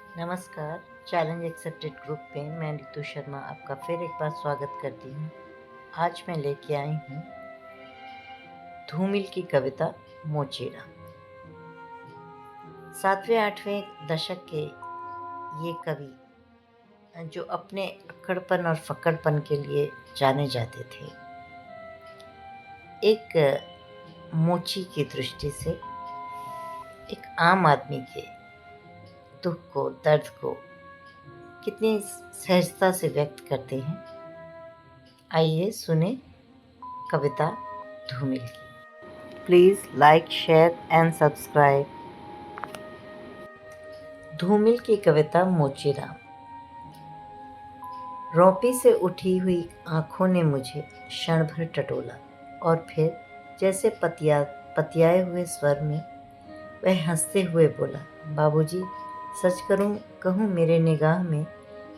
नमस्कार। Challenge accepted group पे मैं रितु शर्मा आपका फिर एक बार स्वागत करती हूँ। आज मैं लेके आई हूँ धूमिल की कविता मोचेरा। 7वें-8वें दशक के ये कवि जो अपने अक्कड़पन और फक्कड़पन के लिए जाने जाते थे, एक मोची की दृष्टि से एक आम आदमी के दुख को, दर्द को कितनी सहजता से व्यक्त करते हैं। आइए सुने कविता धूमिल की। Please like, share and subscribe. धूमिल की कविता मोचीराम। रोंपी से उठी हुई आंखों ने मुझे क्षण भर टटोला और फिर जैसे पतियाए हुए स्वर में वह हंसते हुए बोला, बाबूजी, सच कहूँ मेरे निगाह में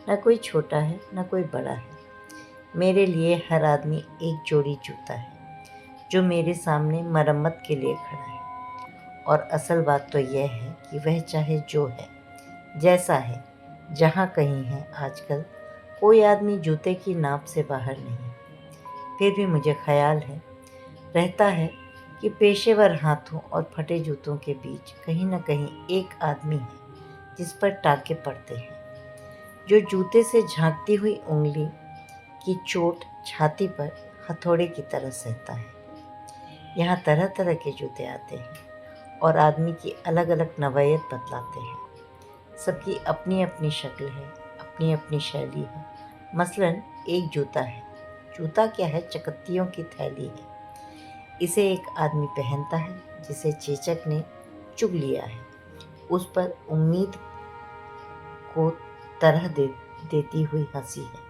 न कोई छोटा है न कोई बड़ा है। मेरे लिए हर आदमी एक जोड़ी जूता है जो मेरे सामने मरम्मत के लिए खड़ा है। और असल बात तो यह है कि वह चाहे जो है, जैसा है, जहाँ कहीं है, आजकल कोई आदमी जूते की नाप से बाहर नहीं। फिर भी मुझे ख्याल रहता है कि पेशेवर हाथों और फटे जूतों के बीच कहीं न कहीं एक आदमी है जिस पर टाके पड़ते हैं, जो जूते से झांकती हुई उंगली की चोट छाती पर हथौड़े की तरह सहता है। यहाँ तरह तरह के जूते आते हैं और आदमी की अलग अलग नवायत बतलाते हैं। सबकी अपनी अपनी शक्ल है, अपनी अपनी शैली है। मसलन एक जूता है। जूता क्या है? चकत्तियों की थैली है। इसे एक आदमी पहनता है जिसे चेचक ने चुग लिया है। उस पर उम्मीद को तरह देती हुई हंसी है,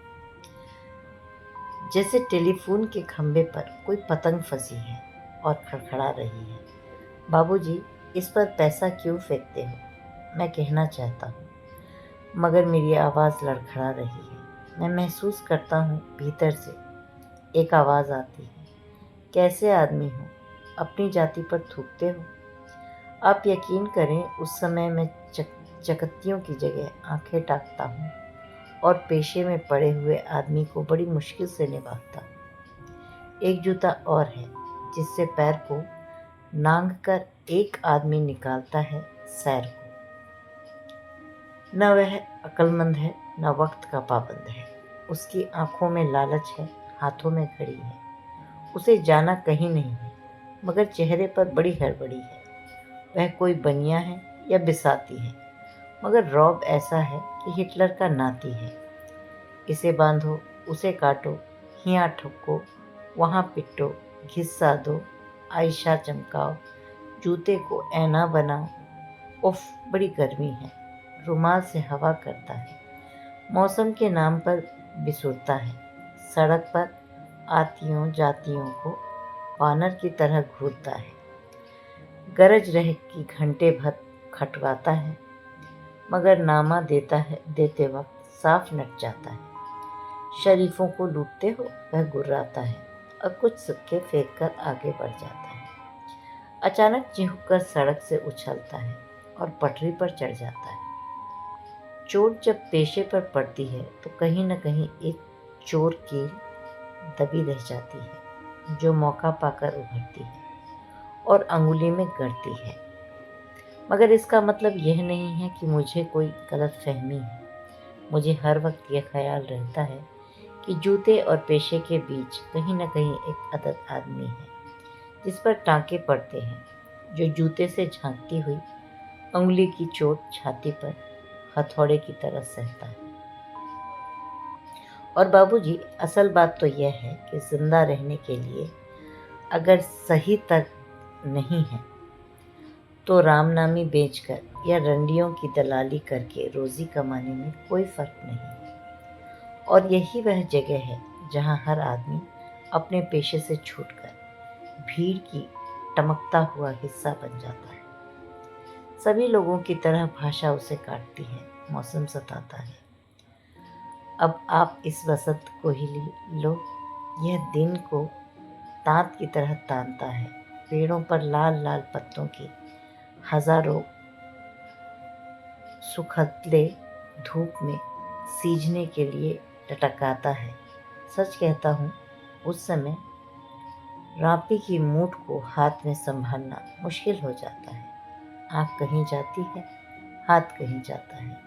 जैसे टेलीफोन के खंभे पर कोई पतंग फंसी है और खड़खड़ा रही है। बाबूजी, इस पर पैसा क्यों फेंकते हो? मैं कहना चाहता हूँ, मगर मेरी आवाज़ लड़खड़ा रही है। मैं महसूस करता हूँ भीतर से एक आवाज़ आती है, कैसे आदमी हो, अपनी जाति पर थूकते हो? आप यकीन करें, उस समय मैं चकत्तियों की जगह आंखें ताकता हूँ और पेशे में पड़े हुए आदमी को बड़ी मुश्किल से निभाता हूँ। एक जूता और है जिससे पैर को नांग कर एक आदमी निकालता है सैर को। न वह अक्लमंद है, न वक्त का पाबंद है। उसकी आंखों में लालच है, हाथों में घड़ी है। उसे जाना कहीं नहीं है, मगर चेहरे पर बड़ी हड़बड़ी है। वह कोई बनिया है या बिसाती है, मगर रौब ऐसा है कि हिटलर का नाती है। इसे बांधो, उसे काटो, हियाँ ठुको, वहाँ पिटो, घिस्सा दो, आयशा चमकाओ, जूते को ऐना बनाओ। उफ, बड़ी गर्मी है। रुमाल से हवा करता है। मौसम के नाम पर बिसुरता है। सड़क पर आतियों जातियों को वानर की तरह घूरता है। गरज रह की घंटे भर खटवाता है, मगर नामा देते वक्त साफ नट जाता है। शरीफों को लूटते हो? वह गुर्राता है और कुछ सिक्के फेंक कर आगे बढ़ जाता है। अचानक चिहुक कर सड़क से उछलता है और पटरी पर चढ़ जाता है। चोट जब पेशे पर पड़ती है तो कहीं न कहीं एक चोर कील दबी रह जाती है, जो मौका पाकर उभरती है और अंगुली में गड़ती है। मगर इसका मतलब यह नहीं है कि मुझे कोई गलतफहमी है। मुझे हर वक्त यह ख्याल रहता है कि जूते और पेशे के बीच कहीं न कहीं एक अदद आदमी है जिस पर टाँके पड़ते हैं, जो जूते से झांकती हुई अंगुली की चोट छाती पर हथौड़े की तरह सहता है। और बाबूजी, असल बात तो यह है कि जिंदा रहने के लिए अगर सही तर्क नहीं है तो रामनामी बेचकर या रंडियों की दलाली करके रोजी कमाने में कोई फर्क नहीं। और यही वह जगह है जहाँ हर आदमी अपने पेशे से छूटकर भीड़ की टमकता हुआ हिस्सा बन जाता है। सभी लोगों की तरह भाषा उसे काटती है, मौसम सताता है। अब आप इस वसंत को ही लो, यह दिन को दांत की तरह तानता है। पेड़ों पर लाल लाल पत्तों की हजारों सुखले धूप में सींचने के लिए टटकाता है। सच कहता हूँ, उस समय रापी की मूठ को हाथ में संभालना मुश्किल हो जाता है। आँख कहीं जाती है, हाथ कहीं जाता है।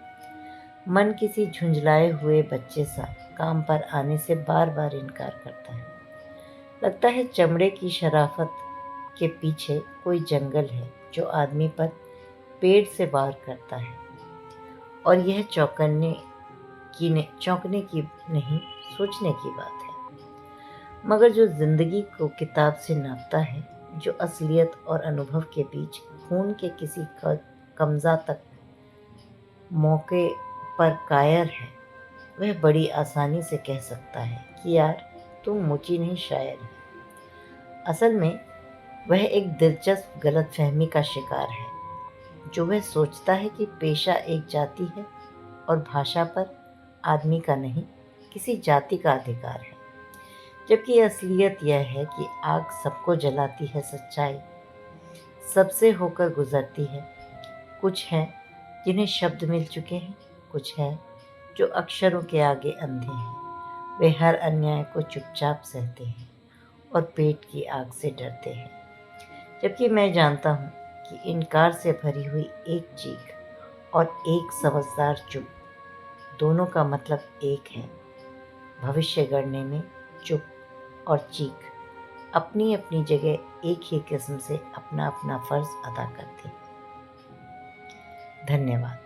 मन किसी झुंझलाए हुए बच्चे सा काम पर आने से बार बार इनकार करता है। लगता है चमड़े की शराफत के पीछे कोई जंगल है जो आदमी पर पेड़ से वार करता है, और यह चौंकने की नहीं, सोचने की बात है। मगर जो जिंदगी को किताब से नापता है, जो असलियत और अनुभव के बीच खून के किसी कमजा तक मौके पर कायर है, वह बड़ी आसानी से कह सकता है कि यार, तुम मुची नहीं शायर है। असल में वह एक दिलचस्प गलतफहमी का शिकार है। जो वह सोचता है कि पेशा एक जाति है और भाषा पर आदमी का नहीं, किसी जाति का अधिकार है। जबकि असलियत यह है कि आग सबको जलाती है, सच्चाई सबसे होकर गुजरती है। कुछ है जिन्हें शब्द मिल चुके हैं, कुछ है जो अक्षरों के आगे अंधे हैं। वे हर अन्याय को चुपचाप सहते हैं और पेट की आग से डरते हैं। जबकि मैं जानता हूँ कि इनकार से भरी हुई एक चीख और एक समझदार चुप, दोनों का मतलब एक है। भविष्य गढ़ने में चुप और चीख अपनी अपनी जगह एक ही किस्म से अपना अपना फर्ज अदा करते हैं। धन्यवाद।